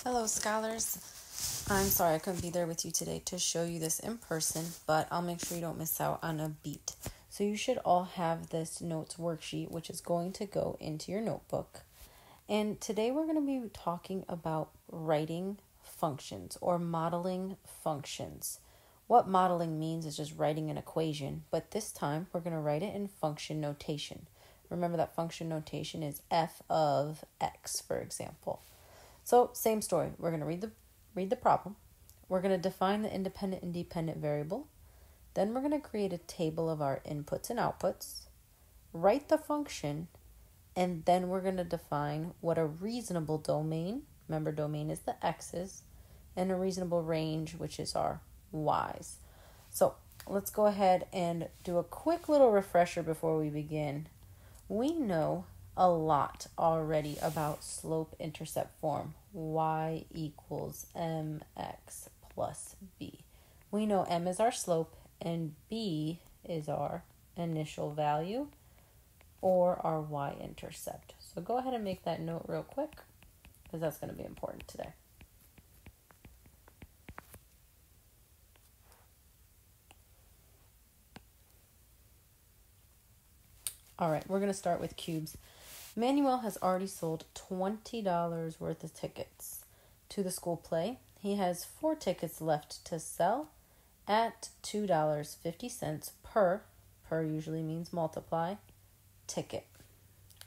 Hello, scholars. I'm sorry I couldn't be there with you today to show you this in person, but I'll make sure you don't miss out on a beat. So you should all have this notes worksheet, which is going to go into your notebook. And today we're going to be talking about writing functions or modeling functions. What modeling means is just writing an equation, but this time we're going to write it in function notation. Remember that function notation is f of x, for example. So same story. We're going to read the problem. We're going to define the independent and dependent variable. Then we're going to create a table of our inputs and outputs, write the function, and then we're going to define what a reasonable domain, remember domain is the x's, and a reasonable range, which is our y's. So let's go ahead and do a quick little refresher before we begin. We know a lot already about slope-intercept form, y equals mx plus b. We know m is our slope and b is our initial value or our y-intercept. So go ahead and make that note real quick because that's going to be important today. All right, we're going to start with cubes. Manuel has already sold $20 worth of tickets to the school play. He has 4 tickets left to sell at $2.50 per usually means multiply, ticket.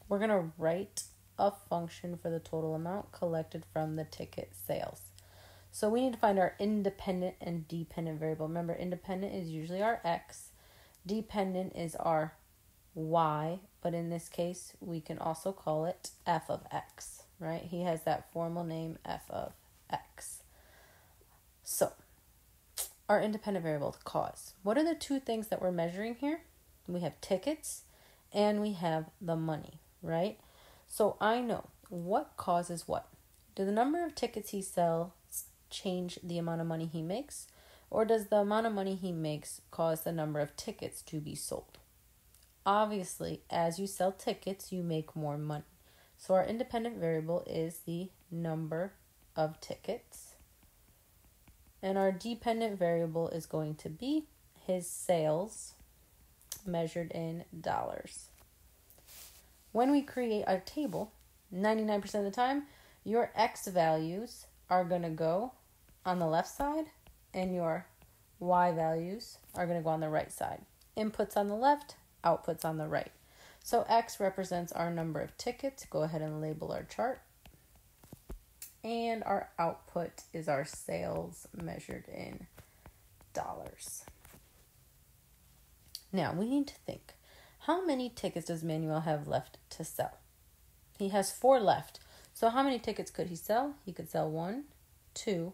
We're going to write a function for the total amount collected from the ticket sales. So we need to find our independent and dependent variable. Remember, independent is usually our x, dependent is our y, but in this case, we can also call it f of x, right? He has that formal name, f of x. So, our independent variable, cause. What are the 2 things that we're measuring here? We have tickets and we have the money, right? So, I know what causes what. Do the number of tickets he sells change the amount of money he makes? Or does the amount of money he makes cause the number of tickets to be sold? Obviously, as you sell tickets, you make more money. So our independent variable is the number of tickets. And our dependent variable is going to be his sales measured in dollars. When we create our table, 99% of the time, your x values are going to go on the left side and your y values are going to go on the right side. Inputs on the left, outputs on the right. So x represents our number of tickets. Go ahead and label our chart. And our output is our sales measured in dollars. Now we need to think, how many tickets does Manuel have left to sell? He has 4 left. So how many tickets could he sell? He could sell 1, 2,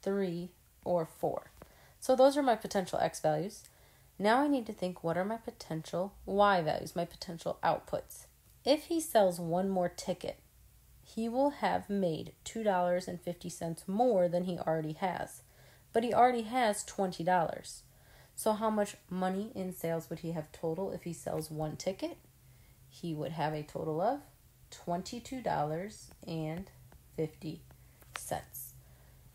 3, or 4. So those are my potential x values. Now I need to think, what are my potential y values, my potential outputs? If he sells 1 more ticket, he will have made $2.50 more than he already has. But he already has $20. So how much money in sales would he have total if he sells 1 ticket? He would have a total of $22.50.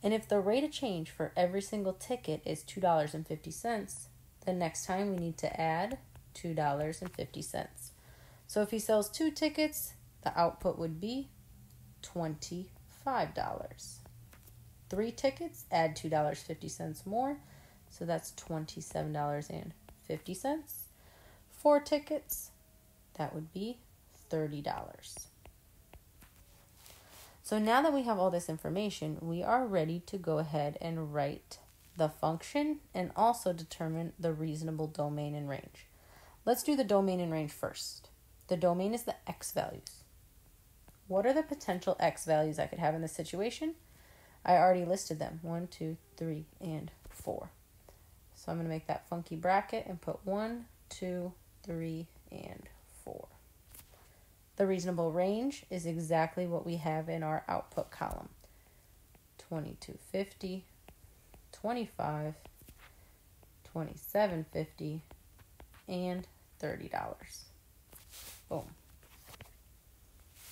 And if the rate of change for every single ticket is $2.50, the next time we need to add $2.50. So if he sells 2 tickets, the output would be $25. 3 tickets, add $2.50 more, so that's $27.50. 4 tickets, that would be $30. So now that we have all this information, we are ready to go ahead and write the function and also determine the reasonable domain and range. Let's do the domain and range first. The domain is the x values. What are the potential x values I could have in this situation? I already listed them, 1, 2, 3, and 4. So I'm going to make that funky bracket and put 1, 2, 3, and 4. The reasonable range is exactly what we have in our output column. $22.50, $25, $27.50, and $30. Boom.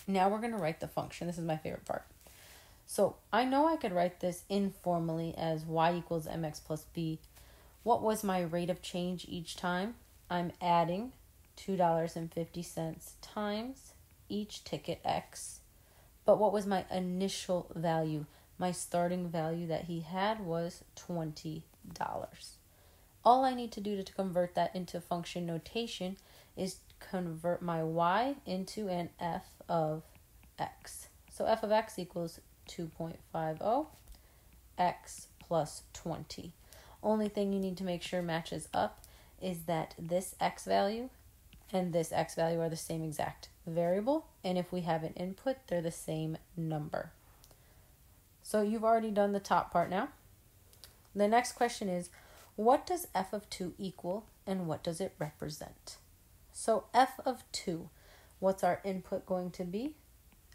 Now we're going to write the function. This is my favorite part. So I know I could write this informally as y equals mx plus b. What was my rate of change each time? I'm adding $2.50 times each ticket x. But what was my initial value? My starting value that he had was $20. All I need to do to convert that into function notation is convert my y into an f of x. So f of x equals 2.50 x plus 20. Only thing you need to make sure matches up is that this x value and this x value are the same exact variable, and if we have an input, they're the same number. So you've already done the top part now. The next question is, what does f of 2 equal and what does it represent? So f of 2, what's our input going to be?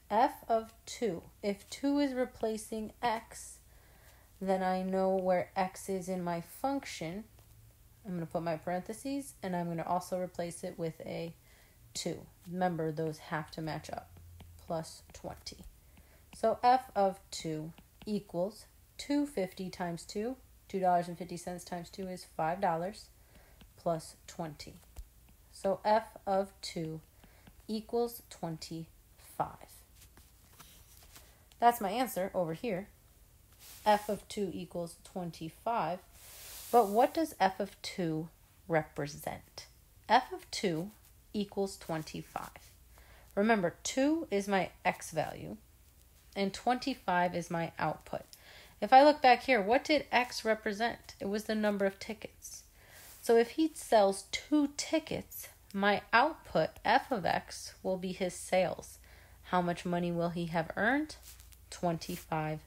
F of 2. If 2 is replacing x, then I know where x is in my function. I'm going to put my parentheses, and I'm going to also replace it with a 2. Remember, those have to match up. Plus 20. So f of 2 equals 250 times 2. $2.50 times 2 is $5 plus 20. So f of 2 equals 25. That's my answer over here. F of 2 equals 25. But what does f of 2 represent? F of 2 equals 25. Remember, 2 is my x value, and 25 is my output. If I look back here, what did x represent? It was the number of tickets. So if he sells 2 tickets, my output, f of x, will be his sales. How much money will he have earned? $25.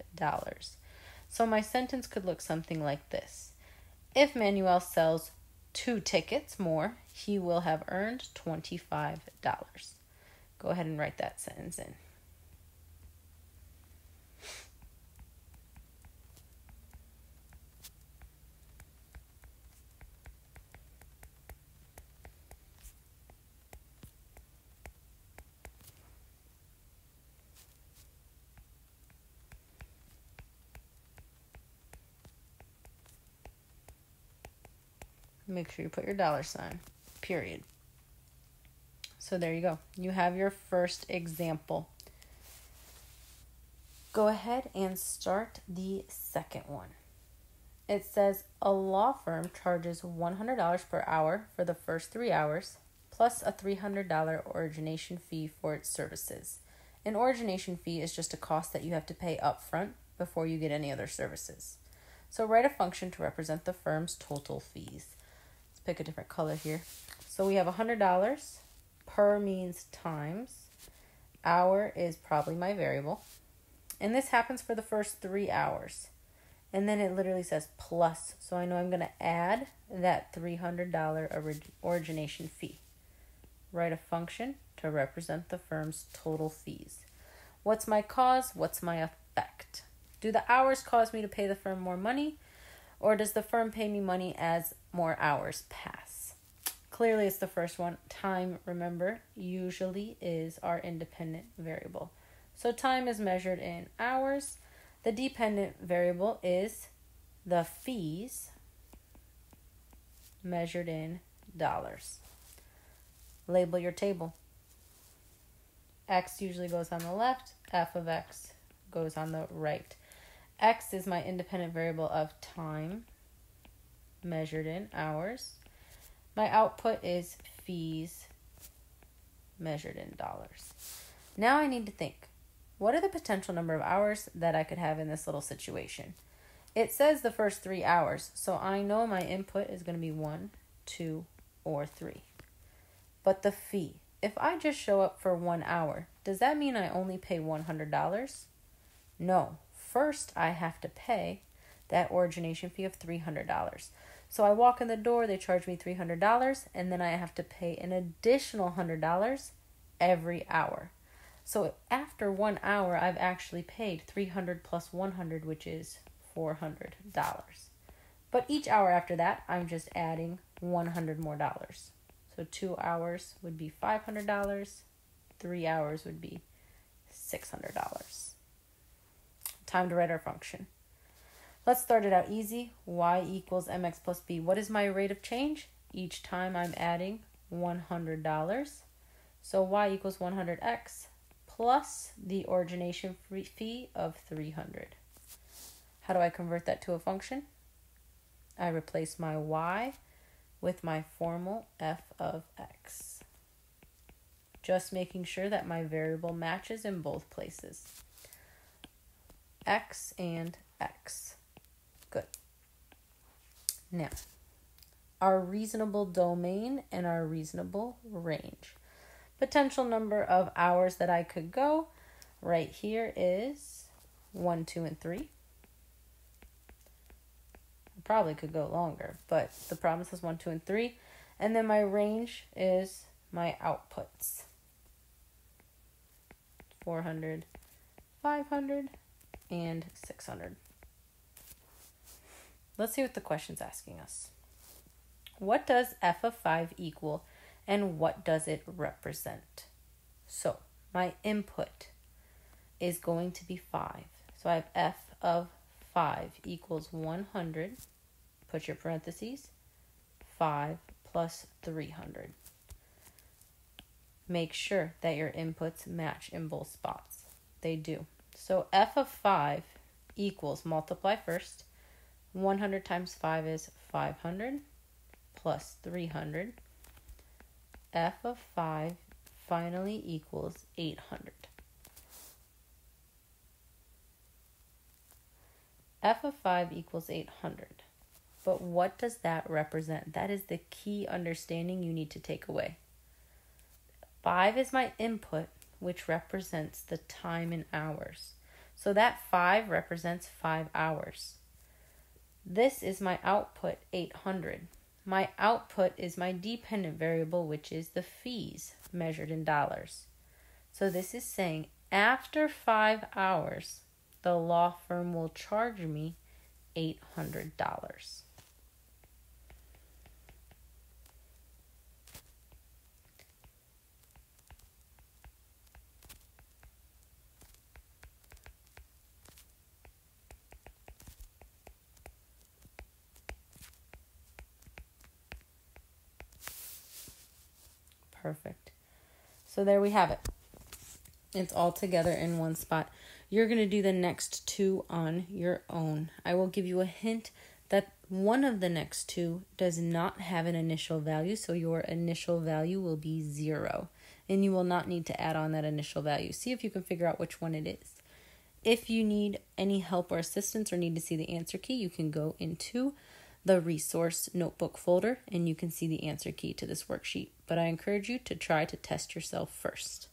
So my sentence could look something like this. If Manuel sells 2 tickets more, he will have earned $25. Go ahead and write that sentence in. Make sure you put your $, period. So there you go. You have your first example. Go ahead and start the second one. It says a law firm charges $100 per hour for the first 3 hours, plus a $300 origination fee for its services. An origination fee is just a cost that you have to pay up front before you get any other services. So write a function to represent the firm's total fees. Let's pick a different color here. So we have $100. Per means times. Hour is probably my variable. And this happens for the first 3 hours. And then it literally says plus. So I know I'm going to add that $300 origination fee. Write a function to represent the firm's total fees. What's my cause? What's my effect? Do the hours cause me to pay the firm more money? Or does the firm pay me money as more hours pass? Clearly it's the first one. Time, remember, usually is our independent variable. So time is measured in hours. The dependent variable is the fees measured in dollars. Label your table. X usually goes on the left. F of X goes on the right. X is my independent variable of time measured in hours. My output is fees measured in dollars. Now I need to think, what are the potential number of hours that I could have in this little situation? It says the first 3 hours, so I know my input is going to be 1, 2, or 3. But the fee, if I just show up for 1 hour, does that mean I only pay $100? No. First, I have to pay that origination fee of $300. So I walk in the door, they charge me $300, and then I have to pay an additional $100 every hour. So after 1 hour, I've actually paid $300 plus $100, which is $400. But each hour after that, I'm just adding $100 more. So 2 hours would be $500. 3 hours would be $600. time to write our function. Let's start it out easy. Y equals mx plus b. What is my rate of change? Each time I'm adding $100. So y equals 100x plus the origination fee of 300. How do I convert that to a function? I replace my y with my formal f of x. Just making sure that my variable matches in both places. X and x. Good. Now, our reasonable domain and our reasonable range. Potential number of hours that I could go right here is 1, 2, and 3. I probably could go longer, but the problem says 1, 2, and 3. And then my range is my outputs. 400, 500, and 600. Let's see what the question's asking us. What does f of 5 equal, and what does it represent? So my input is going to be 5. So I have f of 5 equals 100. Put your parentheses. 5 plus 300. Make sure that your inputs match in both spots. They do. So f of 5 equals, multiply first. 100 times 5 is 500 plus 300. F of 5 finally equals 800. F of 5 equals 800. But what does that represent? That is the key understanding you need to take away. 5 is my input, which represents the time in hours. So that 5 represents 5 hours. This is my output, 800. My output is my dependent variable, which is the fees measured in dollars. So this is saying after 5 hours, the law firm will charge me $800. Perfect. So there we have it. It's all together in one spot. You're going to do the next two on your own. I will give you a hint that one of the next two does not have an initial value, so your initial value will be 0, and you will not need to add on that initial value. See if you can figure out which one it is. If you need any help or assistance or need to see the answer key, you can go into the resource notebook folder and you can see the answer key to this worksheet. But I encourage you to try to test yourself first.